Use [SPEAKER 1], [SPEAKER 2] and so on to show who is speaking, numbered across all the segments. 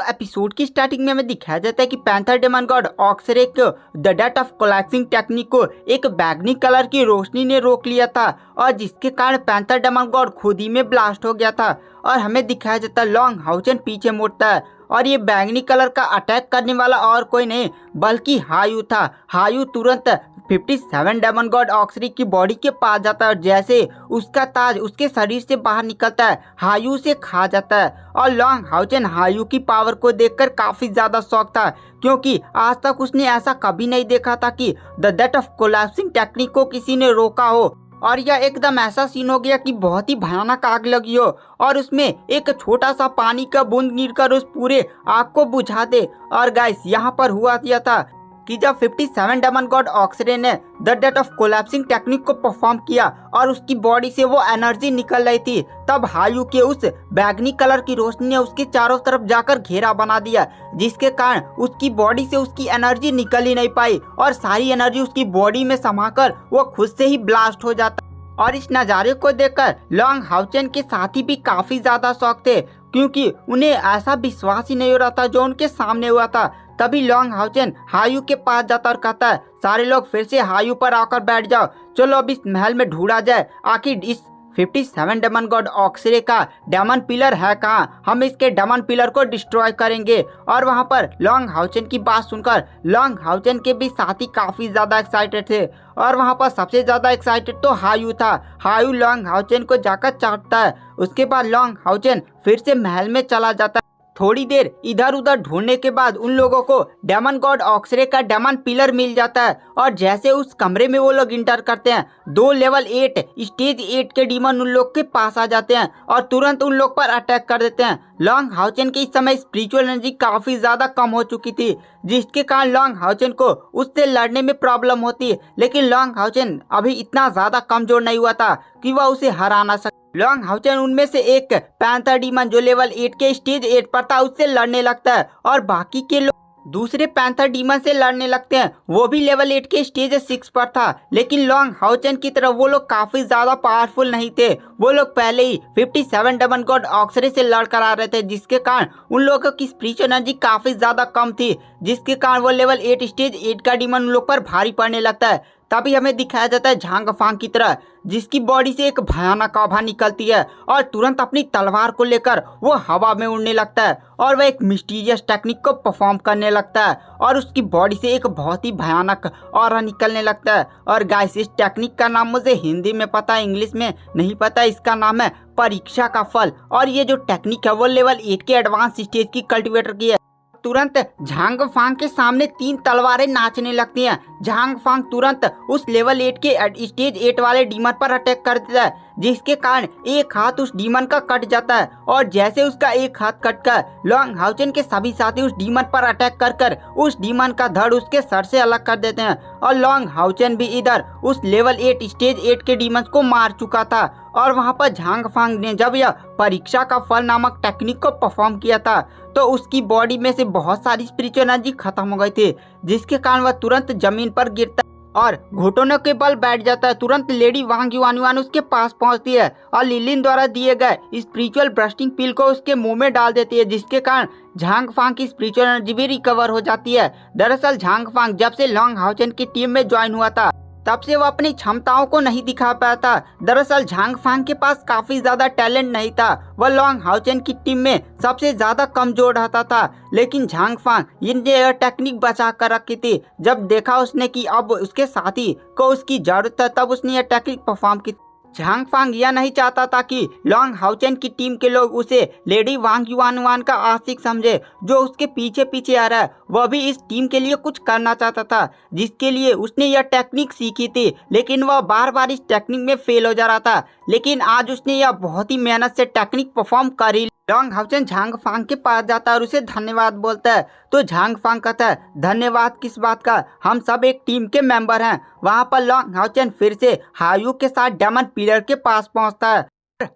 [SPEAKER 1] Episode की starting में हमें दिखाया जाता है कि पैंथर डेमन गॉड ऑक्सरे को the death of collapsing technique को एक बैगनी कलर की रोशनी ने रोक लिया था और जिसके कारण पैंथर डेमन गॉड खुद ही में ब्लास्ट हो गया था। और हमें दिखाया जाता है लॉन्ग हाउचन पीछे मुड़ता है और ये बैंगनी कलर का अटैक करने वाला और कोई नहीं बल्कि हायू था। हायू तुरंत 57 डेमन गॉड ऑक्सरी की बॉडी के पास जाता है और जैसे उसका ताज उसके शरीर से बाहर निकलता है हायू से खा जाता है। और लॉन्ग हाउचन हायू की पावर को देखकर काफी ज्यादा शॉक था क्योंकि आज तक उसने ऐसा कभी नहीं देखा था कि the death of collapsing technique को किसी ने रोका हो। और यह एकदम ऐसा सीन हो गया कि बहुत ही भयानक आग लगी हो और उसमें एक छोटा सा पानी का बूंद गिरकर उस पूरे आग को बुझा दे। और गाइस यहाँ पर हुआ यह था कि जब 57 डेमन गॉड ऑक्सरे ने the death of collapsing technique को परफॉर्म किया और उसकी बॉडी से वो एनर्जी निकल रही थी तब हायू के उस बैगनी कलर की रोशनी ने उसके चारों तरफ जाकर घेरा बना दिया जिसके कारण उसकी बॉडी से उसकी एनर्जी निकल ही नहीं पाई और सारी एनर्जी उसकी बॉडी में समाकर वो खुद से ही ब्लास्ट हो जाता। और इस नज़ारे को देखकर लॉन्ग हाउचन के साथी भी काफी ज्यादा शॉक थे क्योंकि उन्हें ऐसा विश्वास ही नहीं हो रहा था जो उनके सामने हुआ था। तभी लॉन्ग हाउचन हायू के पास जाता और कहता है सारे लोग फिर से हायू पर आकर बैठ जाओ, चलो अब इस महल में ढूंढा जाए आखिर इस 57 डेमन गॉड ऑक्सरे का डेमन पिलर है कहाँ, हम इसके डेमन पिलर को डिस्ट्रॉय करेंगे। और वहाँ पर लॉन्ग हाउचन की बात सुनकर लॉन्ग हाउचन के भी साथी काफी ज्यादा एक्साइटेड थे और वहाँ पर सबसे ज्यादा एक्साइटेड तो हायू था। हायू लॉन्ग हाउचन को जाकर चाटता है, उसके बाद लॉन्ग हाउचन फिर से महल में चला जाता है। थोड़ी देर इधर उधर ढूंढने के बाद उन लोगों को डेमन गॉड ऑक्सरे का डेमन पिलर मिल जाता है और जैसे उस कमरे में वो लोग इंटर करते हैं 2 लेवल 8 स्टेज 8 के डीमन उन लोग के पास आ जाते हैं और तुरंत उन लोग पर अटैक कर देते हैं। लॉन्ग हाउचन के इस समय स्पिरिचुअल एनर्जी काफी ज्यादा कम हो चुकी थी जिसके कारण लॉन्ग हाउचन को उससे लड़ने में प्रॉब्लम होती लेकिन लॉन्ग हाउचन अभी इतना ज्यादा कमजोर नहीं हुआ था कि वह उसे हरा ना सके। लॉन्ग हाउचन उनमें से एक पैंथर डीमन जो लेवल 8 के स्टेज 8 पर था उससे लड़ने लगता है और बाकी के लोग दूसरे पैंथर डीमन से लड़ने लगते हैं, वो भी लेवल 8 के स्टेज 6 पर था। लेकिन लॉन्ग हाउचन की तरफ वो लोग काफी ज्यादा पावरफुल नहीं थे, वो लोग पहले ही 57 डेमन गॉड ऑक्सरे से लड़ कर आ रहे थे जिसके कारण उन लोगों की स्पिरिचुअल एनर्जी काफी ज्यादा कम थी जिसके कारण वो लेवल 8 स्टेज 8 का डीमन उन लोग पर भारी पड़ने लगता है। तभी हमें दिखाया जाता है झांग फांग की तरह जिसकी बॉडी से एक भयानक आभा निकलती है और तुरंत अपनी तलवार को लेकर वो हवा में उड़ने लगता है और वह एक मिस्टीरियस टेक्निक को परफॉर्म करने लगता है और उसकी बॉडी से एक बहुत ही भयानक ऑरा निकलने लगता है। और गाइस इस टेक्निक का नाम मुझे हिंदी में पता है, इंग्लिश में नहीं पता। इसका नाम है परीक्षा का फल और ये जो टेक्निक है वो लेवल 8 के एडवांस स्टेज की कल्टिवेटर की है। तुरंत झांग फांग के सामने 3 तलवारें नाचने लगती हैं। झांग फांग तुरंत उस लेवल 8 के स्टेज 8 वाले डीमन पर अटैक कर देता है जिसके कारण एक हाथ उस डीमन का कट जाता है और जैसे उसका एक हाथ कटकर लॉन्ग हाउचन के सभी साथी उस डीमन पर अटैक कर उस डीमन का धड़ उसके सर से अलग कर देते हैं। और लॉन्ग हाउचन भी इधर उस लेवल 8 स्टेज 8 के डीमन को मार चुका था और वहाँ पर झांग फांग ने जब यह परीक्षा का फल नामक टेक्निक को परफॉर्म किया था तो उसकी बॉडी में से बहुत सारी स्पिरिचुअल एनर्जी खत्म हो गई थी जिसके कारण वह तुरंत जमीन पर गिरता और घुटनों के बल बैठ जाता है। तुरंत लेडी वांग युआन उसके पास पहुंचती है और लिलिन द्वारा दिए गए स्पिरिचुअल ब्रस्टिंग पिल को उसके मुंह में डाल देती है जिसके कारण झांग फांग की स्पिरिचुअल एनर्जी भी रिकवर हो जाती है। दरअसल झांग फांग जब से लॉन्ग हाउचन की टीम में ज्वाइन हुआ था तब से वो अपनी क्षमताओं को नहीं दिखा पाया था। दरअसल झांग फांग के पास काफी ज्यादा टैलेंट नहीं था, वह लॉन्ग हाउचन की टीम में सबसे ज्यादा कमजोर रहता था। लेकिन झांग फांग इनने यह टेक्निक बचा कर रखी थी। जब देखा उसने कि अब उसके साथी को उसकी जरूरत है तब उसने यह टेक्निक परफॉर्म की। झांग फांग यह नहीं चाहता था कि लॉन्ग हाउचन की टीम के लोग उसे लेडी वांग युआन का आशिक समझे जो उसके पीछे पीछे आ रहा है। वह भी इस टीम के लिए कुछ करना चाहता था जिसके लिए उसने यह टेक्निक सीखी थी लेकिन वह बार बार इस टेक्निक में फेल हो जा रहा था। लेकिन आज उसने यह बहुत ही मेहनत से टेक्निक परफॉर्म करी। लॉन्ग हाउचन झांग फांग के पास जाता है और उसे धन्यवाद बोलता है तो झांग फांग कहता है धन्यवाद किस बात का, हम सब एक टीम के मेंबर हैं। वहां पर लॉन्ग हाउचन फिर से हायू के साथ डेमन पिलर के पास पहुंचता है।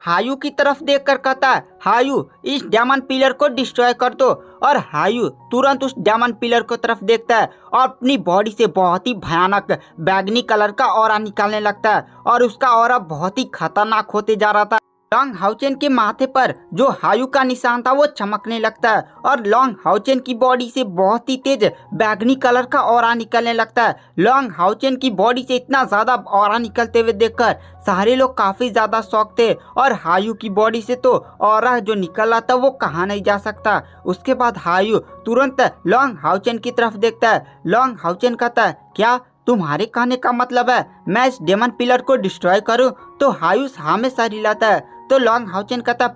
[SPEAKER 1] हायू की तरफ देखकर कहता है हायू इस डेमन पिलर को डिस्ट्रॉय कर दो। और हायू तुरंत उस डेमन पिलर की तरफ देखता है और अपनी बॉडी से बहुत ही भयानक बैगनी कलर का ऑरा निकालने लगता है और उसका ऑरा बहुत ही खतरनाक होते जा रहा था। लॉन्ग हाउचेन के माथे पर जो हायू का निशान था वो चमकने लगता है और लॉन्ग हाउचेन की बॉडी से बहुत ही तेज बैगनी कलर का ऑरा निकलने लगता है। लॉन्ग हाउचेन की बॉडी से इतना ज्यादा ऑरा निकलते हुए देखकर सारे लोग काफी ज्यादा शॉक थे और हायू की बॉडी से तो ऑरा जो निकल रहा था वो कहा नहीं जा सकता। उसके बाद हायू तुरंत लॉन्ग हाउचेन की तरफ देखता है। लॉन्ग हाउचेन कहता है, क्या तुम्हारे कहने का मतलब है मैं इस डेमन पिलर को डिस्ट्रॉय करूं? तो हायू हमेशा रिलाता है। तो लॉन्ग हाउचेन कहता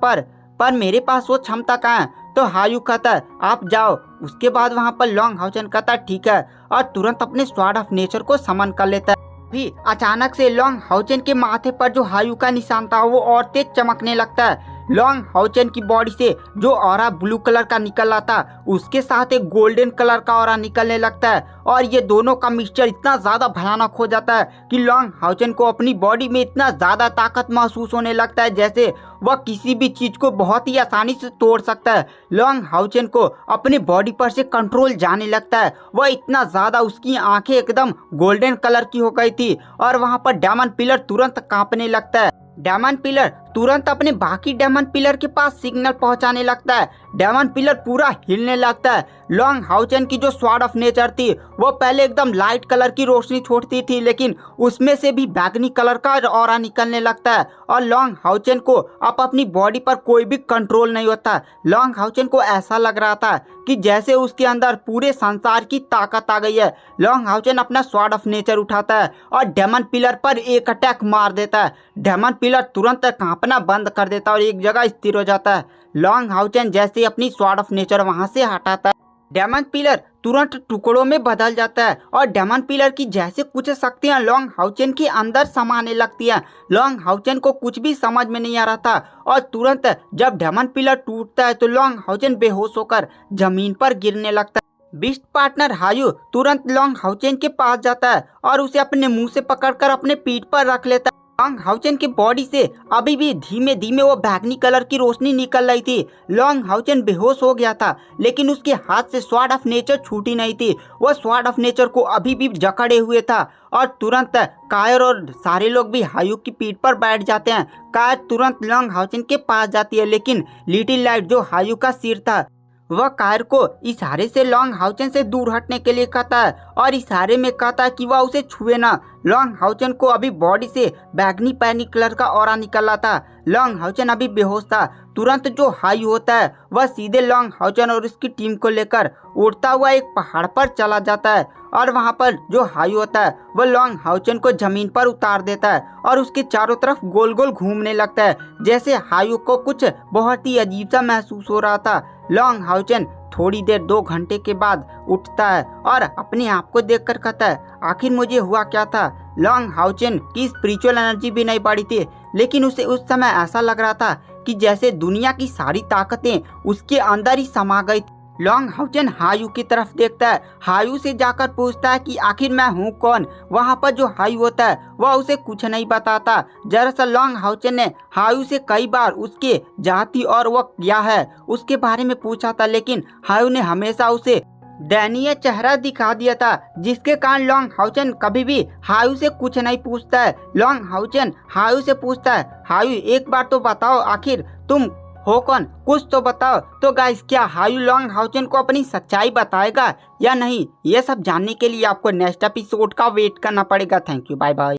[SPEAKER 1] पर मेरे पास वो क्षमता कहाँ है? तो हायू कहता है आप जाओ। उसके बाद वहाँ पर लॉन्ग हाउचेन कहता ठीक है और तुरंत अपने स्वॉर्ड ऑफ नेचर को समन कर लेता है। भी अचानक से लॉन्ग हाउचेन के माथे पर जो हायू का निशान था वो और तेज चमकने लगता है। लॉन्ग हाउचेन की बॉडी से जो ऑरा ब्लू कलर का निकल रहा था उसके साथ एक गोल्डन कलर का ऑरा निकलने लगता है और ये दोनों का मिक्सचर इतना ज्यादा भयानक हो जाता है कि लॉन्ग हाउचेन को अपनी बॉडी में इतना ज्यादा ताकत महसूस होने लगता है जैसे वह किसी भी चीज को बहुत ही आसानी से तोड़ सकता है। लॉन्ग हाउचेन को अपनी बॉडी पर से कंट्रोल जाने लगता है। वह इतना ज्यादा उसकी आंखें एकदम गोल्डन कलर की हो गई थी और वहां पर डेमन पिलर तुरंत कांपने लगता है। डेमन पिलर तुरंत अपने बाकी डेमन पिलर के पास सिग्नल पहुंचाने लगता है। डेमन पिलर पूरा हिलने लगता है। लॉन्ग हाउचेन की जो स्वॉर्ड ऑफ नेचर थी वो पहले एकदम लाइट कलर की रोशनी छोड़ती थी लेकिन उसमें से भी बैगनी कलर का ऑरा निकलने लगता है और लॉन्ग हाउचेन को अब अपनी बॉडी पर कोई भी कंट्रोल नहीं होता। लॉन्ग हाउचेन को ऐसा लग रहा था कि जैसे उसके अंदर पूरे संसार की ताकत आ गई है। लॉन्ग हाउचेन अपना स्वॉर्ड ऑफ नेचर उठाता है और डेमन पिलर पर एक अटैक मार देता है। डेमन पिलर तुरंत कांपना बंद कर देता है और एक जगह स्थिर हो जाता है। लॉन्ग हाउचेन जैसे अपनी स्वॉर्ड ऑफ नेचर वहां से हटाता है, डेमन पिलर तुरंत टुकड़ों में बदल जाता है और डेमन पिलर की जैसे कुछ शक्तियां लॉन्ग हाउचेन के अंदर समाने लगती हैं। लॉन्ग हाउचेन को कुछ भी समझ में नहीं आ रहा था और तुरंत जब डेमन पिलर टूटता है तो लॉन्ग हाउचेन बेहोश होकर जमीन पर गिरने लगता है। बीस्ट पार्टनर हायू तुरंत लॉन्ग हाउचेन के पास जाता है और उसे अपने मुंह से पकड़कर अपने पीठ पर रख लेता है। लॉन्ग हाउचेन की बॉडी से अभी भी धीमे धीमे वो बैगनी कलर की रोशनी निकल रही थी। लॉन्ग हाउचेन बेहोश हो गया था लेकिन उसके हाथ से स्वॉर्ड ऑफ नेचर छूटी नहीं थी। वो स्वॉर्ड ऑफ नेचर को अभी भी जकड़े हुए था और तुरंत कायर और सारे लोग भी हायू की पीठ पर बैठ जाते हैं। कायर तुरंत लॉन्ग हाउचेन के पास जाती है लेकिन लिटिल लाइट जो हायू का सिर था वह कायर को इशारे से लॉन्ग हाउचेन से दूर हटने के लिए कहता है और इशारे में कहता है कि वह उसे छुए ना। लॉन्ग हाउचेन को अभी बॉडी से बैगनी पैनी कलर का ऑरा निकल रहा था। लॉन्ग हाउचेन अभी बेहोश था। तुरंत जो हायू होता है वह सीधे लॉन्ग हाउचेन और उसकी टीम को लेकर उड़ता हुआ एक पहाड़ पर चला जाता है और वहां पर जो हायू होता है वह लॉन्ग हाउचेन को जमीन पर उतार देता है और उसके चारों तरफ गोल गोल घूमने लगता है जैसे हायू को कुछ बहुत ही अजीब सा महसूस हो रहा था। लॉन्ग हाउचेन थोड़ी देर 2 घंटे के बाद उठता है और अपने आप को देखकर कहता है आखिर मुझे हुआ क्या था। लॉन्ग हाउचेन की स्पिरिचुअल एनर्जी भी नहीं बढ़ी थी लेकिन उसे उस समय ऐसा लग रहा था कि जैसे दुनिया की सारी ताकतें उसके अंदर ही समा गई। लॉन्ग हाउचेन हायू की तरफ देखता है। हायू से जाकर पूछता है कि आखिर मैं हूँ कौन। वहाँ पर जो हायू होता है वह उसे कुछ नहीं बताता। दरअसल लॉन्ग हाउचेन ने हायू से कई बार उसके जाति और वह क्या है उसके बारे में पूछा था लेकिन हायू ने हमेशा उसे दयनीय चेहरा दिखा दिया था जिसके कारण लॉन्ग हाउचेन कभी भी हायू से कुछ नहीं पूछता है। लॉन्ग हाउचेन हायू से पूछता है हायू एक बार तो बताओ आखिर तुम हो कौन, कुछ तो बताओ। तो गाइस क्या हायू लॉन्ग हाउचेन को अपनी सच्चाई बताएगा या नहीं, ये सब जानने के लिए आपको नेक्स्ट एपिसोड का वेट करना पड़ेगा। Thank you, bye bye.